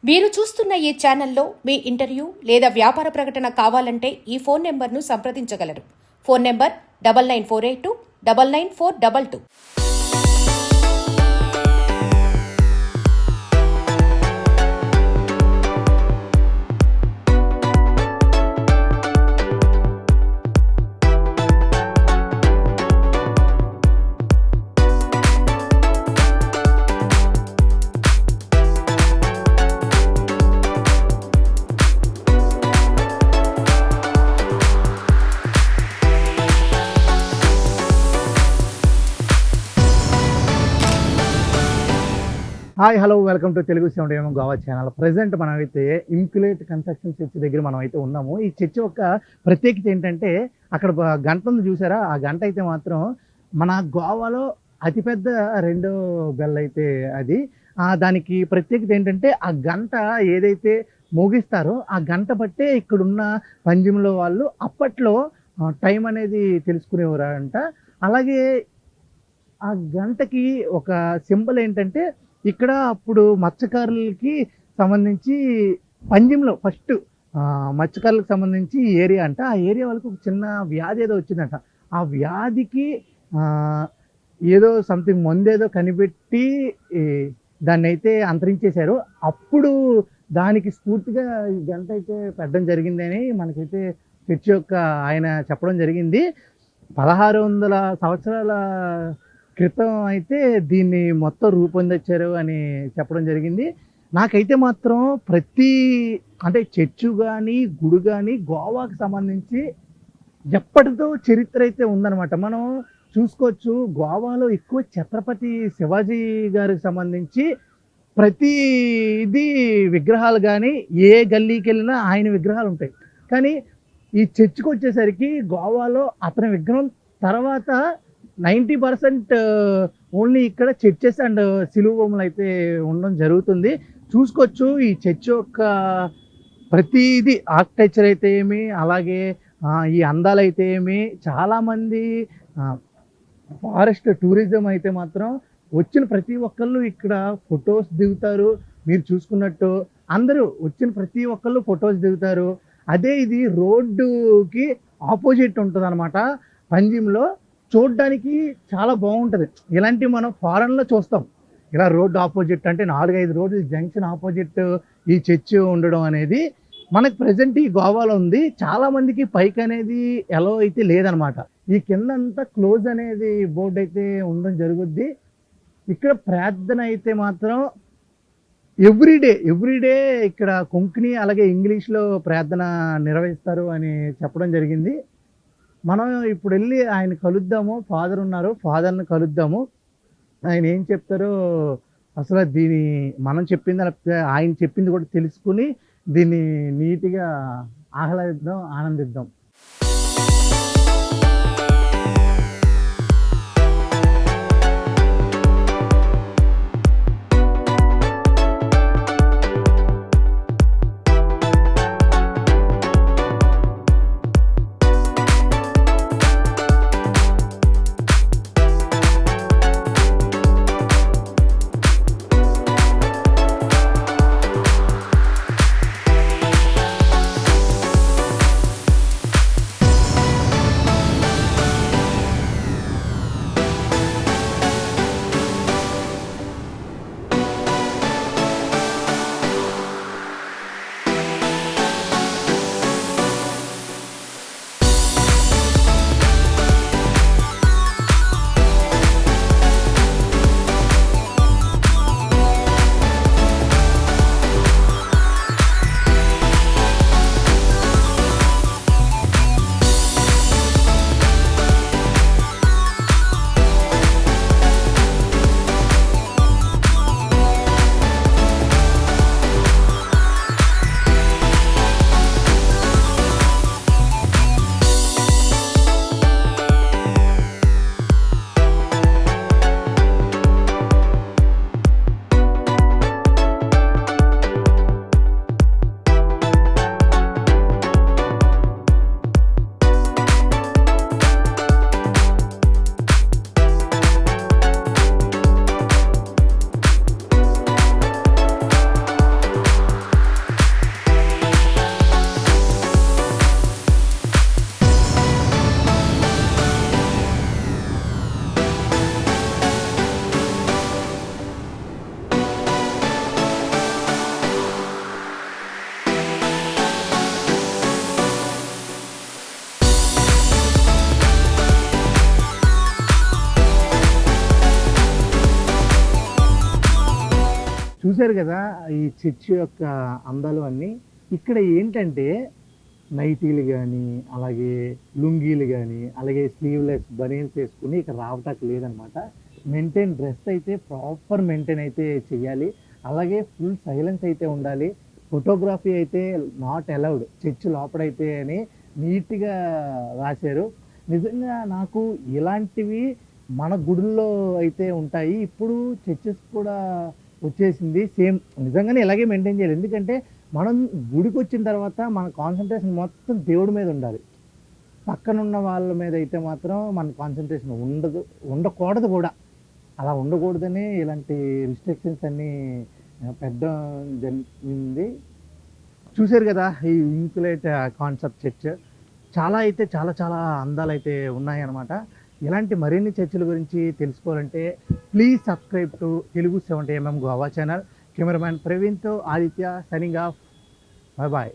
మీరు చూస్తున్న ఈ ఛానల్లో మీ ఇంటర్వ్యూ లేదా వ్యాపార ప్రకటన కావాలంటే ఈ ఫోన్ నెంబర్ను సంప్రదించగలరు. Phone number 99482 99422. Hi hello welcome to Telugu 7am Goa channel. Present మనమైతే ఇమ్క్యులేట్ కన్స్ట్రక్షన్ చర్చ్ దగ్గర మనం అయితే ఉన్నాము. ఈ చర్చ్ యొక్క ప్రత్యేకత ఏంటంటే అక్కడ గంట ఉంది చూసారా, ఆ గంట అయితే మాత్రం మన గోవాలో అతిపెద్ద రెండో బెల్ అయితే అది. దానికి ప్రత్యేకత ఏంటంటే ఆ గంట ఏదైతే మోగిస్తారో ఆ గంట బట్టే ఇక్కడున్న పంజిమ్లో వాళ్ళు అప్పట్లో టైం అనేది తెలుసుకునేవారంట. అలాగే ఆ గంటకి ఒక సింబల్ ఏంటంటే ఇక్కడ అప్పుడు మత్స్యకారులకి సంబంధించి పంజిమ్లో ఫస్ట్ మత్స్యకారులకు సంబంధించి ఏరియా అంట. ఆ ఏరియా వాళ్ళకి ఒక చిన్న వ్యాధి ఏదో వచ్చిందంట. ఆ వ్యాధికి ఏదో సంథింగ్ మందేదో కనిపెట్టి దాన్ని అయితే అంతరించేశారు. అప్పుడు దానికి స్ఫూర్తిగా ఈ గంట అయితే పెట్టడం జరిగిందని మనకైతే చర్చ్ యొక్క ఆయన చెప్పడం జరిగింది. 1600 సంవత్సరాల క్రితం అయితే దీన్ని మొత్తం రూపొందించారు అని చెప్పడం జరిగింది. నాకైతే మాత్రం అంటే చర్చు కానీ గుడి కానీ గోవాకి సంబంధించి ఎప్పటితో చరిత్ర అయితే ఉందన్నమాట. మనం చూసుకోవచ్చు, గోవాలో ఎక్కువ ఛత్రపతి శివాజీ గారికి సంబంధించి ప్రతిది విగ్రహాలు కానీ ఏ గల్లీకి వెళ్ళినా ఆయన విగ్రహాలు ఉంటాయి. కానీ ఈ చర్చ్కి వచ్చేసరికి గోవాలో అతని విగ్రహం తర్వాత 90% ఓన్లీ ఇక్కడ చర్చెస్ అండ్ సిలువ బొమ్మలు అయితే ఉండడం జరుగుతుంది. చూసుకోవచ్చు ఈ చర్చ్ యొక్క ప్రతిదీ ఆర్కిటెక్చర్ అయితే ఏమి, అలాగే ఈ అందాలు అయితే ఏమి, చాలామంది ఫారెస్ట్ టూరిజం అయితే మాత్రం వచ్చిన ప్రతి ఒక్కళ్ళు ఇక్కడ ఫొటోస్ దిగుతారు. మీరు చూసుకున్నట్టు అందరూ వచ్చిన ప్రతి ఒక్కళ్ళు ఫొటోస్ దిగుతారు. అదే ఇది రోడ్డుకి ఆపోజిట్ ఉంటుంది అనమాట. పంజిమ్లో చూడడానికి చాలా బాగుంటుంది. ఇలాంటివి మనం ఫారెన్లో చూస్తాం. ఇలా రోడ్డు ఆపోజిట్ అంటే 4-5 రోడ్లు జంక్షన్ ఆపోజిట్ ఈ చర్చ్ ఉండడం అనేది మనకు ప్రజెంట్ ఈ గోవాలో ఉంది. చాలామందికి పైకి అనేది ఎలా అయితే లేదనమాట. ఈ కింద అంతా క్లోజ్ అనేది బోర్డు అయితే ఉండడం జరుగుద్ది. ఇక్కడ ప్రార్థన అయితే మాత్రం ఎవ్రీడే ఇక్కడ కొంకణి అలాగే ఇంగ్లీష్లో ప్రార్థన నిర్వహిస్తారు అని చెప్పడం జరిగింది. మనం ఇప్పుడు వెళ్ళి ఆయన కలుద్దాము. ఫాదర్ ఉన్నారు, ఫాదర్ని కలుద్దాము. ఆయన ఏం చెప్తారో అసలు దీని మనం చెప్పింది ఆయన చెప్పింది కూడా తెలుసుకుని దీన్ని నీట్గా ఆహ్లాదిద్దాం, ఆనందిద్దాం. చూశారు కదా ఈ చర్చ్ యొక్క అందాలు అన్నీ. ఇక్కడ ఏంటంటే నైటీలు గానీ, అలాగే లుంగీలు గానీ, అలాగే స్లీవ్‌లెస్ బనీన్స్ ఏసుకొని ఇక్కడ రావటానికి లేదనమాట. డ్రెస్ అయితే ప్రాపర్ మెయింటైన్ అయితే చెయ్యాలి. అలాగే ఫుల్ సైలెన్స్ అయితే ఉండాలి. ఫోటోగ్రఫీ అయితే నాట్ అలౌడ్ చర్చ్ లోపడైతే అని నీట్‌గా రాశారు. నిజంగా నాకు ఇలాంటివి మన గుడుల్లో అయితే ఉంటాయి. ఇప్పుడు చర్చెస్ కూడా వచ్చేసింది. సేమ్ నిజంగానే ఇలాగే మెయింటైన్ చేయాలి. ఎందుకంటే మనం గుడికొచ్చిన తర్వాత మన కాన్సంట్రేషన్ మొత్తం దేవుడి మీద ఉండాలి. పక్కనున్న వాళ్ళ మీద అయితే మాత్రం మన కాన్సంట్రేషన్ ఉండకూడదు కూడా. అలా ఉండకూడదని ఇలాంటి రిస్ట్రిక్షన్స్ అన్నీ పెట్టడం జరిగింది. చూసారు కదా ఈ ఇంకులేట్ కాన్సెప్ట్ చర్చ్. చాలా అయితే చాలా చాలా అందాలైతే ఉన్నాయన్నమాట. ఇలాంటి మరిన్ని చర్చిల గురించి తెలుసుకోవాలంటే please subscribe to Telugu 70mm Goa channel. Cameraman ప్రవీణ్తో Aditya signing off. Bye bye.